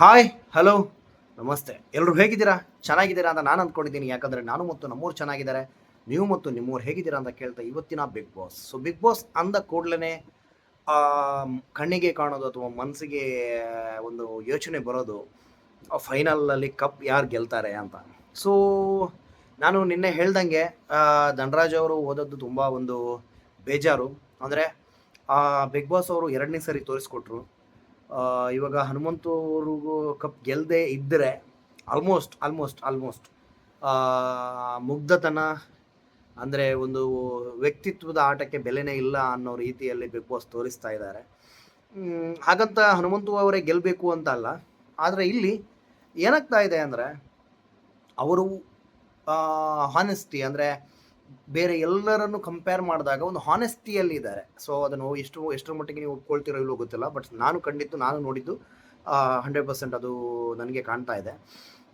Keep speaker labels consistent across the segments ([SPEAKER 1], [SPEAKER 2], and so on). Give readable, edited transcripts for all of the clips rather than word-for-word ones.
[SPEAKER 1] Hi, hello, ನಮಸ್ತೆ. ಎಲ್ಲರೂ ಹೇಗಿದ್ದೀರಾ? ಚೆನ್ನಾಗಿದ್ದೀರಾ ಅಂತ ನಾನು ಅಂದ್ಕೊಂಡಿದ್ದೀನಿ. ಯಾಕಂದರೆ ನಾನು ಮತ್ತು ನಮ್ಮೂರು ಚೆನ್ನಾಗಿದ್ದಾರೆ. ನೀವು ಮತ್ತು ನಿಮ್ಮೂರು ಹೇಗಿದ್ದೀರಾ ಅಂತ ಕೇಳ್ತಾ ಇವತ್ತಿನ big boss. So big boss ಅಂದ ಕೂಡಲೇ ಕಣ್ಣಿಗೆ ಕಾಣೋದು ಅಥವಾ ಮನಸ್ಸಿಗೆ ಒಂದು ಯೋಚನೆ ಬರೋದು ಫೈನಲಲ್ಲಿ ಕಪ್ ಯಾರು ಗೆಲ್ತಾರೆ ಅಂತ. ಸೊ ನಾನು ನಿನ್ನೆ ಹೇಳ್ದಂಗೆ ಧನರಾಜ್ ಅವರು ಓದೋದು ತುಂಬ ಒಂದು ಬೇಜಾರು. ಅಂದರೆ ಬಿಗ್ ಬಾಸ್ ಅವರು 2ನೇ ಸರಿ ತೋರಿಸ್ಕೊಟ್ರು. ಇವಾಗ ಹನುಮಂತು ಅವ್ರಿಗೂ ಕಪ್ ಗೆಲ್ಲದೆ ಇದ್ದರೆ ಆಲ್ಮೋಸ್ಟ್ ಮುಗ್ಧತನ, ಅಂದರೆ ಒಂದು ವ್ಯಕ್ತಿತ್ವದ ಆಟಕ್ಕೆ ಬೆಲೆನೇ ಇಲ್ಲ ಅನ್ನೋ ರೀತಿಯಲ್ಲಿ ಬಿಗ್ ಬಾಸ್ ತೋರಿಸ್ತಾ ಇದ್ದಾರೆ. ಹಾಗಂತ ಹನುಮಂತು ಅವರೇ ಗೆಲ್ಲಬೇಕು ಅಂತ ಅಲ್ಲ. ಆದರೆ ಇಲ್ಲಿ ಏನಾಗ್ತಾ ಇದೆ ಅಂದರೆ ಅವರು ಹಾನೆಸ್ಟಿ, ಅಂದರೆ ಬೇರೆ ಎಲ್ಲರನ್ನು ಕಂಪೇರ್ ಮಾಡಿದಾಗ ಒಂದು ಹಾನೆಸ್ಟಿಯಲ್ಲಿ ಇದ್ದಾರೆ. ಸೊ ಅದನ್ನು ಎಷ್ಟರ ಮಟ್ಟಿಗೆ ನೀವು ಒಪ್ಕೊಳ್ತಿರೋ ಇಲ್ಲೋ ಗೊತ್ತಿಲ್ಲ, ಬಟ್ ನಾನು ನೋಡಿದ್ದು 100% ಅದು ನನಗೆ ಕಾಣ್ತಾ ಇದೆ.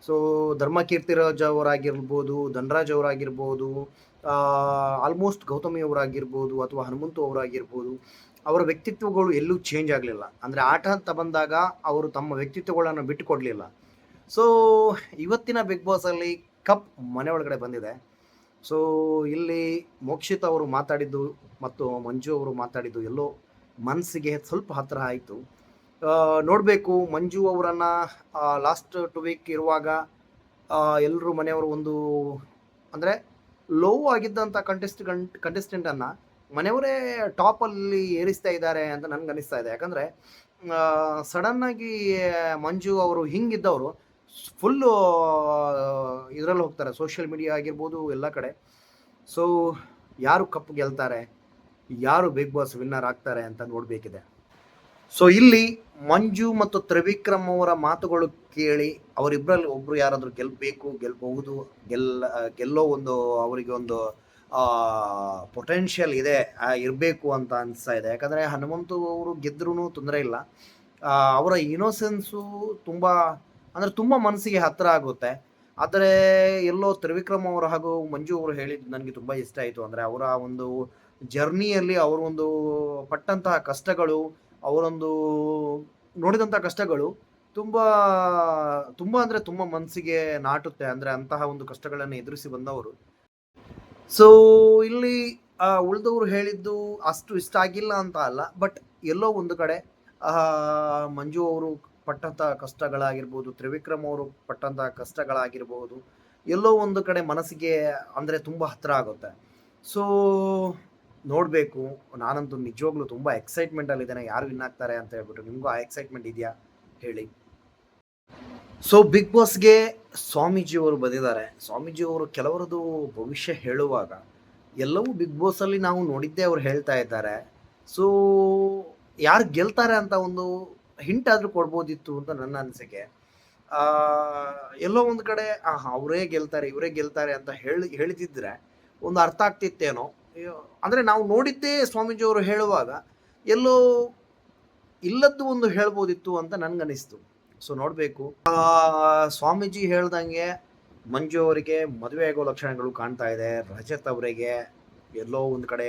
[SPEAKER 1] ಸೊ ಧರ್ಮಕೀರ್ತಿರಾಜ್ ಅವರಾಗಿರ್ಬೋದು, ಧನರಾಜ್ ಅವರಾಗಿರ್ಬೋದು, ಆಲ್ಮೋಸ್ಟ್ ಗೌತಮಿ ಅವರಾಗಿರ್ಬೋದು ಅಥವಾ ಹನುಮಂತು ಅವರಾಗಿರ್ಬೋದು, ಅವರ ವ್ಯಕ್ತಿತ್ವಗಳು ಎಲ್ಲೂ ಚೇಂಜ್ ಆಗಲಿಲ್ಲ. ಅಂದರೆ ಆಟ ಅಂತ ಬಂದಾಗ ಅವರು ತಮ್ಮ ವ್ಯಕ್ತಿತ್ವಗಳನ್ನು ಬಿಟ್ಟುಕೊಡಲಿಲ್ಲ. ಸೊ ಇವತ್ತಿನ ಬಿಗ್ ಬಾಸಲ್ಲಿ ಕಪ್ ಮನೆ ಒಳಗಡೆ ಬಂದಿದೆ. ಸೊ ಇಲ್ಲಿ ಮೋಕ್ಷಿತ್ ಅವರು ಮಾತಾಡಿದ್ದು ಮತ್ತು ಮಂಜು ಅವರು ಮಾತಾಡಿದ್ದು ಎಲ್ಲೋ ಮನಸ್ಸಿಗೆ ಸ್ವಲ್ಪ ಹತ್ತಿರ ಆಯಿತು. ನೋಡಬೇಕು, ಮಂಜು ಅವರನ್ನು ಲಾಸ್ಟ್ 2 ವೀಕ್ ಇರುವಾಗ ಎಲ್ಲರೂ ಮನೆಯವರು ಒಂದು, ಅಂದರೆ ಲೋ ಆಗಿದ್ದಂಥ ಕಂಟೆಸ್ಟೆಂಟನ್ನು ಮನೆಯವರೇ ಟಾಪಲ್ಲಿ ಏರಿಸ್ತಾ ಇದ್ದಾರೆ ಅಂತ ನನಗೆ ಅನಿಸ್ತಾ ಇದೆ. ಯಾಕಂದರೆ ಸಡನ್ನಾಗಿ ಮಂಜು ಅವರು ಹಿಂಗಿದ್ದವರು ಫುಲ್ಲು ಇದರಲ್ಲಿ ಹೋಗ್ತಾರೆ, ಸೋಷಿಯಲ್ ಮೀಡಿಯಾ ಆಗಿರ್ಬೋದು ಎಲ್ಲ ಕಡೆ. ಸೊ ಯಾರು ಕಪ್ ಗೆಲ್ತಾರೆ, ಯಾರು ಬಿಗ್ ಬಾಸ್ ವಿನ್ನರ್ ಆಗ್ತಾರೆ ಅಂತ ನೋಡಬೇಕಿದೆ. ಸೊ ಇಲ್ಲಿ ಮಂಜು ಮತ್ತು ತ್ರಿವಿಕ್ರಮ್ ಅವರ ಮಾತುಗಳು ಕೇಳಿ ಅವರಿಬ್ಬರಲ್ಲಿ ಒಬ್ಬರು ಯಾರಾದರೂ ಗೆಲ್ಲಬಹುದು, ಗೆಲ್ಲೋ ಒಂದು ಅವರಿಗೆ ಒಂದು ಪೊಟೆನ್ಷಿಯಲ್ ಇದೆ, ಇರಬೇಕು ಅಂತ ಅನಿಸ್ತಾ ಇದೆ. ಯಾಕಂದರೆ ಹನುಮಂತು ಅವರು ಗೆದ್ರೂ ತೊಂದರೆ ಇಲ್ಲ, ಅವರ ಇನೋಸೆನ್ಸು ತುಂಬ ಮನಸ್ಸಿಗೆ ಹತ್ತಿರ ಆಗುತ್ತೆ. ಆದರೆ ಎಲ್ಲೋ ತ್ರಿವಿಕ್ರಮ್ ಅವರು ಹಾಗೂ ಮಂಜು ಅವರು ಹೇಳಿದ್ದು ನನಗೆ ತುಂಬ ಇಷ್ಟ ಆಯಿತು. ಅಂದರೆ ಅವರ ಒಂದು ಜರ್ನಿಯಲ್ಲಿ ಅವರೊಂದು ಪಟ್ಟಂತಹ ಕಷ್ಟಗಳು, ಅವರೊಂದು ನೋಡಿದಂಥ ಕಷ್ಟಗಳು ತುಂಬ ಅಂದರೆ ತುಂಬ ಮನಸ್ಸಿಗೆ ನಾಟುತ್ತೆ. ಅಂದರೆ ಅಂತಹ ಒಂದು ಕಷ್ಟಗಳನ್ನು ಎದುರಿಸಿ ಬಂದವರು. ಸೊ ಇಲ್ಲಿ ಉಳಿದವರು ಹೇಳಿದ್ದು ಅಷ್ಟು ಇಷ್ಟ ಆಗಿಲ್ಲ ಅಂತ ಅಲ್ಲ, ಬಟ್ ಎಲ್ಲೋ ಒಂದು ಕಡೆ ಮಂಜು ಅವರು ಪಟ್ಟಂಥ ಕಷ್ಟಗಳಾಗಿರ್ಬೋದು, ತ್ರಿವಿಕ್ರಮ್ ಅವರು ಪಟ್ಟಂಥ ಕಷ್ಟಗಳಾಗಿರ್ಬೋದು, ಎಲ್ಲೋ ಒಂದು ಕಡೆ ಮನಸ್ಸಿಗೆ ಅಂದರೆ ತುಂಬ ಹತ್ತಿರ ಆಗುತ್ತೆ. ಸೊ ನೋಡಬೇಕು. ನಾನಂತೂ ನಿಜವಾಗ್ಲೂ ತುಂಬ ಎಕ್ಸೈಟ್ಮೆಂಟಲ್ಲಿದ್ದೇನೆ ಯಾರು ವಿನ್ ಆಗ್ತಾರೆ ಅಂತ ಹೇಳ್ಬಿಟ್ಟು. ನಿಮಗೂ ಆ ಎಕ್ಸೈಟ್ಮೆಂಟ್ ಇದೆಯಾ ಹೇಳಿ. ಸೊ ಬಿಗ್ ಬಾಸ್ಗೆ ಸ್ವಾಮೀಜಿಯವರು ಬಂದಿದ್ದಾರೆ. ಸ್ವಾಮೀಜಿಯವರು ಕೆಲವರದು ಭವಿಷ್ಯ ಹೇಳುವಾಗ ಎಲ್ಲವೂ ಬಿಗ್ ಬಾಸಲ್ಲಿ ನಾವು ನೋಡಿದ್ದೇ ಅವ್ರು ಹೇಳ್ತಾ ಇದ್ದಾರೆ. ಸೊ ಯಾರು ಗೆಲ್ತಾರೆ ಅಂತ ಒಂದು ಹಿಂಟ್ ಆದರೂ ಕೊಡ್ಬೋದಿತ್ತು ಅಂತ ನನ್ನ ಅನಿಸಿಕೆ. ಎಲ್ಲೋ ಒಂದು ಕಡೆ ಅವರೇ ಗೆಲ್ತಾರೆ ಇವರೇ ಗೆಲ್ತಾರೆ ಅಂತ ಹೇಳಿದಿದ್ರೆ ಒಂದು ಅರ್ಥ ಆಗ್ತಿತ್ತೇನೋ. ಅಂದರೆ ನಾವು ನೋಡಿದ್ದೇ ಸ್ವಾಮೀಜಿಯವರು ಹೇಳುವಾಗ ಎಲ್ಲೋ ಇಲ್ಲದ್ದು ಒಂದು ಹೇಳ್ಬೋದಿತ್ತು ಅಂತ ನನಗನ್ನಿಸ್ತು. ಸೊ ನೋಡಬೇಕು. ಸ್ವಾಮೀಜಿ ಹೇಳ್ದಂಗೆ ಮಂಜು ಅವರಿಗೆ ಮದುವೆ ಆಗೋ ಲಕ್ಷಣಗಳು ಕಾಣ್ತಾ ಇದೆ. ರಜತ್ ಅವರಿಗೆ ಎಲ್ಲೋ ಒಂದು ಕಡೆ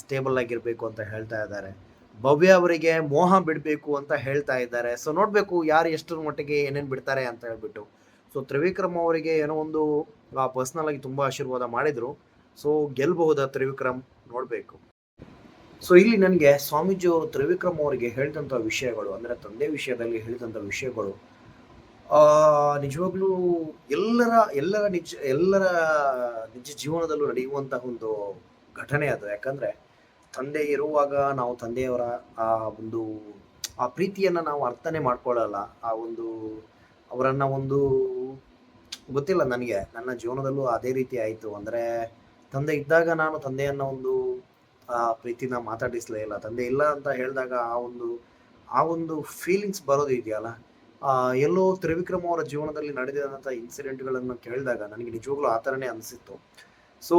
[SPEAKER 1] ಸ್ಟೇಬಲ್ ಆಗಿರಬೇಕು ಅಂತ ಹೇಳ್ತಾ ಇದ್ದಾರೆ. ಭವ್ಯ ಅವರಿಗೆ ಮೋಹ ಬಿಡಬೇಕು ಅಂತ ಹೇಳ್ತಾ ಇದ್ದಾರೆ. ಸೊ ನೋಡಬೇಕು ಯಾರು ಎಷ್ಟರ ಮಟ್ಟಿಗೆ ಏನೇನು ಬಿಡ್ತಾರೆ ಅಂತ ಹೇಳ್ಬಿಟ್ಟು. ಸೊ ತ್ರಿವಿಕ್ರಮ್ ಅವರಿಗೆ ಏನೋ ಒಂದು ಪರ್ಸ್ನಲ್ ಆಗಿ ತುಂಬ ಆಶೀರ್ವಾದ ಮಾಡಿದರು. ಸೊ ಗೆಲ್ಲಬಹುದಾ ತ್ರಿವಿಕ್ರಮ್, ನೋಡಬೇಕು. ಸೊ ಇಲ್ಲಿ ನನಗೆ ಸ್ವಾಮೀಜಿ ಅವರು ತ್ರಿವಿಕ್ರಮ್ ಅವರಿಗೆ ಹೇಳಿದಂಥ ವಿಷಯಗಳು, ಅಂದರೆ ತಂದೆ ವಿಷಯದಲ್ಲಿ ಹೇಳಿದಂಥ ವಿಷಯಗಳು ನಿಜವಾಗ್ಲೂ ಎಲ್ಲರ ನಿಜ ಜೀವನದಲ್ಲೂ ನಡೆಯುವಂತಹ ಒಂದು ಘಟನೆ ಅದು. ಯಾಕಂದರೆ ತಂದೆ ಇರುವಾಗ ನಾವು ತಂದೆಯವರ ಒಂದು ಪ್ರೀತಿಯನ್ನು ನಾವು ಅರ್ಥನೇ ಮಾಡ್ಕೊಳ್ಳಲ್ಲ. ಅವರನ್ನು ಗೊತ್ತಿಲ್ಲ, ನನಗೆ ನನ್ನ ಜೀವನದಲ್ಲೂ ಅದೇ ರೀತಿ ಆಯಿತು. ಅಂದರೆ ತಂದೆ ಇದ್ದಾಗ ನಾನು ತಂದೆಯನ್ನು ಒಂದು ಪ್ರೀತಿನ ಮಾತಾಡಿಸಲೇ ಇಲ್ಲ. ತಂದೆ ಇಲ್ಲ ಅಂತ ಹೇಳಿದಾಗ ಆ ಒಂದು ಫೀಲಿಂಗ್ಸ್ ಬರೋದು ಇದೆಯಲ್ಲ, ಎಲ್ಲೋ ತ್ರಿವಿಕ್ರಮ್ ಅವರ ಜೀವನದಲ್ಲಿ ನಡೆದಿದಂಥ ಇನ್ಸಿಡೆಂಟ್ಗಳನ್ನು ಕೇಳಿದಾಗ ನನಗೆ ನಿಜವಾಗ್ಲೂ ಆ ಥರನೇ ಅನಿಸಿತ್ತು. ಸೊ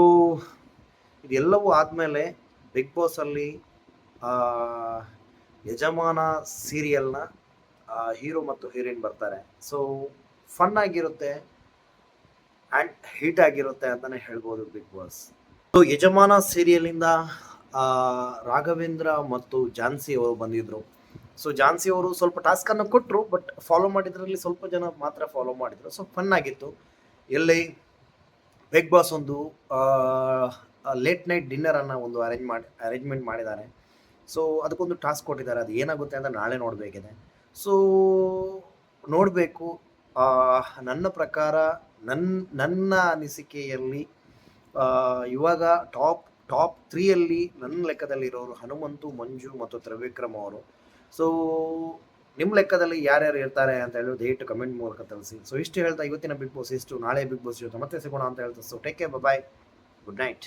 [SPEAKER 1] ಇದೆಲ್ಲವೂ ಆದಮೇಲೆ ಬಿಗ್ ಬಾಸಲ್ಲಿ ಯಜಮಾನ ಸೀರಿಯಲ್ನ ಹೀರೋ ಮತ್ತು ಹೀರೋಯಿನ್ ಬರ್ತಾರೆ. ಸೊ ಫನ್ ಆಗಿರುತ್ತೆ ಆ್ಯಂಡ್ ಹಿಟ್ ಆಗಿರುತ್ತೆ ಅಂತಲೇ ಹೇಳ್ಬೋದು ಬಿಗ್ ಬಾಸ್. ಸೊ ಯಜಮಾನ ಸೀರಿಯಲಿಂದ ರಾಘವೇಂದ್ರ ಮತ್ತು ಝಾನ್ಸಿ ಅವರು ಬಂದಿದ್ದರು. ಸೊ ಝಾನ್ಸಿ ಅವರು ಸ್ವಲ್ಪ ಟಾಸ್ಕನ್ನು ಕೊಟ್ಟರು, ಬಟ್ ಫಾಲೋ ಮಾಡಿದ್ರಲ್ಲಿ ಸ್ವಲ್ಪ ಜನ ಮಾತ್ರ ಫಾಲೋ ಮಾಡಿದರು. ಸೊ ಫನ್ ಆಗಿತ್ತು. ಎಲ್ಲಿ ಬಿಗ್ ಬಾಸ್ ಒಂದು ಲೇಟ್ ನೈಟ್ ಡಿನ್ನರನ್ನು ಒಂದು ಅರೇಂಜ್ಮೆಂಟ್ ಮಾಡಿದ್ದಾರೆ. ಸೊ ಅದಕ್ಕೊಂದು ಟಾಸ್ಕ್ ಕೊಟ್ಟಿದ್ದಾರೆ. ಅದು ಏನಾಗುತ್ತೆ ಅಂತ ನಾಳೆ ನೋಡಬೇಕಿದೆ. ಸೊ ನೋಡಬೇಕು. ನನ್ನ ಪ್ರಕಾರ ನನ್ನ ಅನಿಸಿಕೆಯಲ್ಲಿ ಇವಾಗ ಟಾಪ್ 3ಯಲ್ಲಿ ನನ್ನ ಲೆಕ್ಕದಲ್ಲಿರೋರು ಹನುಮಂತು, ಮಂಜು ಮತ್ತು ತ್ರಿವಿಕ್ರಮ್ ಅವರು. ಸೊ ನಿಮ್ಮ ಲೆಕ್ಕದಲ್ಲಿ ಯಾರ್ಯಾರು ಇರ್ತಾರೆ ಅಂತ ಹೇಳಿ ದಯವಿಟ್ಟು ಕಮೆಂಟ್ ಮೂಲಕ ತಿಳಿಸಿ. ಸೊ ಇಷ್ಟು ಹೇಳ್ತಾ ಇವತ್ತಿನ ಬಿಗ್ ಬಾಸ್ ಇಷ್ಟು. ನಾಳೆ ಬಿಗ್ ಬಾಸ್ ಜೊತೆ ಮತ್ತೆ ಸಿಗೋಣ ಅಂತ ಹೇಳ್ತಾ. ಸೊ ಟೇಕ್ ಕೇರ್, ಬಾಯ್, ಗುಡ್ ನೈಟ್.